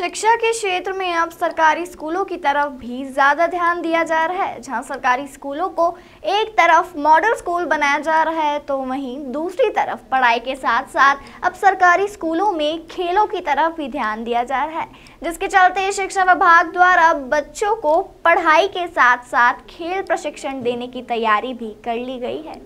शिक्षा के क्षेत्र में अब सरकारी स्कूलों की तरफ भी ज़्यादा ध्यान दिया जा रहा है। जहां सरकारी स्कूलों को एक तरफ मॉडल स्कूल बनाया जा रहा है, तो वहीं दूसरी तरफ पढ़ाई के साथ साथ अब सरकारी स्कूलों में खेलों की तरफ भी ध्यान दिया जा रहा है, जिसके चलते शिक्षा विभाग द्वारा बच्चों को पढ़ाई के साथ साथ खेल प्रशिक्षण देने की तैयारी भी कर ली गई है।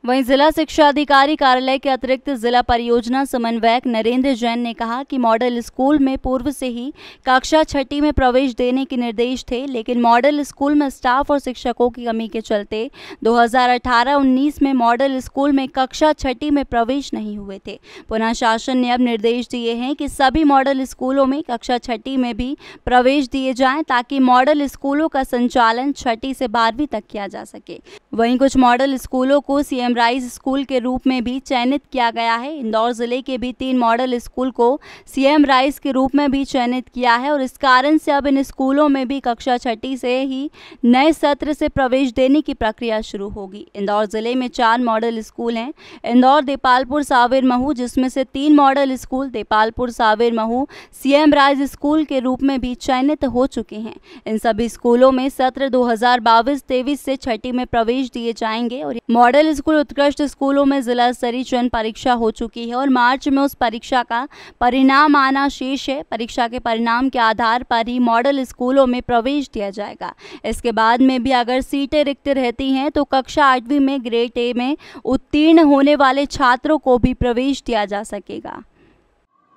वहीं जिला शिक्षा अधिकारी कार्यालय के अतिरिक्त जिला परियोजना समन्वयक नरेंद्र जैन ने कहा कि मॉडल स्कूल में पूर्व से ही कक्षा छठी में प्रवेश देने के निर्देश थे, लेकिन मॉडल स्कूल में स्टाफ और शिक्षकों की कमी के चलते 2018-19 में मॉडल स्कूल में कक्षा छठी में प्रवेश नहीं हुए थे। पुनः शासन ने अब निर्देश दिए हैं कि सभी मॉडल स्कूलों में कक्षा छठी में भी प्रवेश दिए जाएं, ताकि मॉडल स्कूलों का संचालन छठी से 12वीं तक किया जा सके। वहीं कुछ मॉडल स्कूलों को सीएम राइज स्कूल के रूप में भी चयनित किया गया है। इंदौर जिले के भी 3 मॉडल स्कूल को सीएम राइज के रूप में भी चयनित किया है और इस कारण से अब इन स्कूलों में भी कक्षा छठी से ही नए सत्र से प्रवेश देने की प्रक्रिया शुरू होगी। इंदौर जिले में 4 मॉडल स्कूल हैं। इंदौर, देपालपुर, सावेर, महू, जिसमें से 3 model school Depalpur, Sanwer, Mhow CM rise school के रूप में भी चयनित हो चुके हैं। इन सभी स्कूलों में सत्र 2022-23 से छठी में प्रवेश दिए जाएंगे और मॉडल स्कूल उत्कृष्ट स्कूलों में जिला स्तरीय चयन परीक्षा हो चुकी है और मार्च में उस परीक्षा का परिणाम आना शेष है। परीक्षा के परिणाम के आधार पर ही मॉडल स्कूलों में प्रवेश दिया जाएगा। इसके बाद में भी अगर सीटें रिक्त रहती हैं तो कक्षा 8वीं में ग्रेड ए में उत्तीर्ण होने वाले छात्रों को भी प्रवेश दिया जा सकेगा।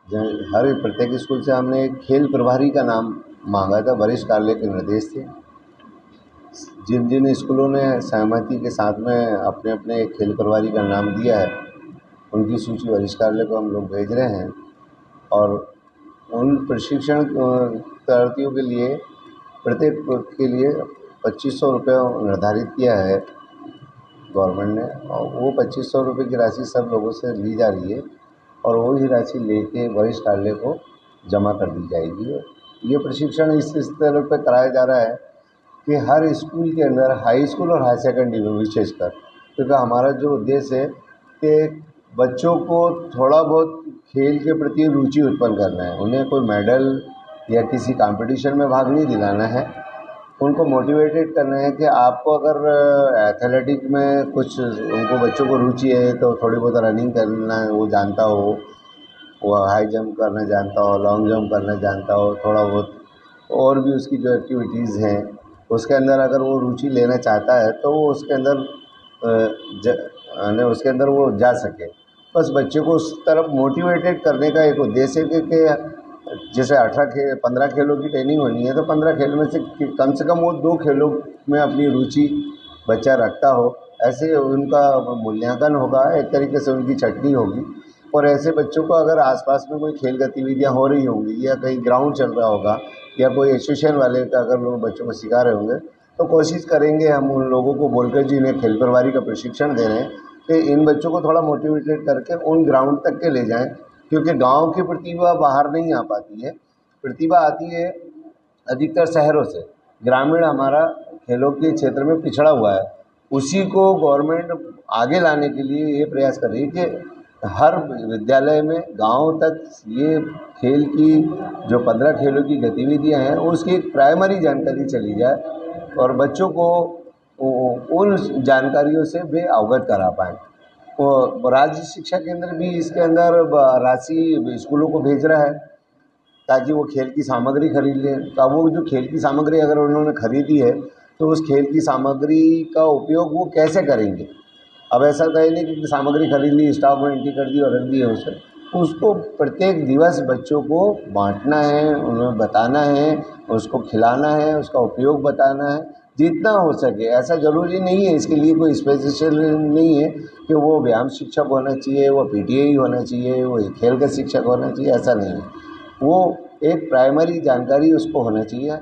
हर प्रत्येक स्कूल से हमने एक खेल प्रभारी का नाम मांगा था, वरिष्ठ कार्यालय के निर्देश थे। जिन जिन स्कूलों ने सहमति के साथ में अपने अपने खेल प्रभारी का नाम दिया है, उनकी सूची वरिष्ठ कार्यालय को हम लोग भेज रहे हैं और उन प्रशिक्षण प्रार्थियों के लिए प्रत्येक के लिए 2500 रुपये निर्धारित किया है गवर्नमेंट ने, और वो 2500 रुपये की राशि सब लोगों से ली जा रही है और वही राशि लेके वरिष्ठ कार्यालय को जमा कर दी जाएगी। ये प्रशिक्षण इस तरह पर कराया जा रहा है कि हर स्कूल के अंदर हाई स्कूल और हाई सेकेंडरी में विशेषकर, क्योंकि हमारा जो उद्देश्य है कि बच्चों को थोड़ा बहुत खेल के प्रति रुचि उत्पन्न करना है। उन्हें कोई मेडल या किसी कंपटीशन में भाग नहीं दिलाना है, उनको मोटिवेटेड करना है कि आपको अगर एथलेटिक में कुछ उनको बच्चों को रुचि है तो थोड़ी बहुत रनिंग करना वो जानता हो, वो हाई जंप करना जानता हो, लॉन्ग जंप करना जानता हो, थोड़ा बहुत और भी उसकी जो एक्टिविटीज़ हैं उसके अंदर अगर वो रुचि लेना चाहता है तो वो उसके अंदर वो जा सके। बस बच्चे को उस तरफ मोटिवेटेड करने का एक उद्देश्य है कि जैसे 15 खेलों की ट्रेनिंग होनी है तो 15 खेल में से कम वो 2 खेलों में अपनी रुचि बच्चा रखता हो। ऐसे उनका मूल्यांकन होगा, एक तरीके से उनकी छटनी होगी। और ऐसे बच्चों को अगर आसपास में कोई खेल गतिविधियां हो रही होंगी या कहीं ग्राउंड चल रहा होगा या कोई एसोसिएशन वाले का अगर लोग बच्चों को सिखा रहे होंगे तो कोशिश करेंगे हम उन लोगों को बोलकर जी इन्हें खेल प्रभारी का प्रशिक्षण दे रहे हैं कि इन बच्चों को थोड़ा मोटिवेटेड करके उन ग्राउंड तक के ले जाएं, क्योंकि गांव की प्रतिभा बाहर नहीं आ पाती है। प्रतिभा आती है अधिकतर शहरों से। ग्रामीण हमारा खेलों के क्षेत्र में पिछड़ा हुआ है, उसी को गवर्नमेंट आगे लाने के लिए ये प्रयास कर रही है कि हर विद्यालय में गांव तक ये खेल की जो 15 खेलों की गतिविधियां हैं उसकी एक प्राइमरी जानकारी चली जाए और बच्चों को उन जानकारियों से वे अवगत करा पाएँ। तो राज्य शिक्षा केंद्र भी इसके अंदर राशि स्कूलों को भेज रहा है ताकि वो खेल की सामग्री खरीद लें। तो वो जो खेल की सामग्री अगर उन्होंने खरीदी है तो उस खेल की सामग्री का उपयोग वो कैसे करेंगे। अब ऐसा तो है नहीं कि सामग्री खरीद ली, स्टाफ में एंट्री कर दी और रख दी है उसको प्रत्येक दिवस बच्चों को बांटना है, उन्हें बताना है, उसको खिलाना है, उसका उपयोग बताना है जितना हो सके। ऐसा ज़रूरी नहीं है, इसके लिए कोई स्पेशल नहीं है कि वो व्यायाम शिक्षक होना चाहिए, वो पीटीए ही होना चाहिए, वो खेल का शिक्षक होना चाहिए, ऐसा नहीं है। वो एक प्राइमरी जानकारी उसको होना चाहिए।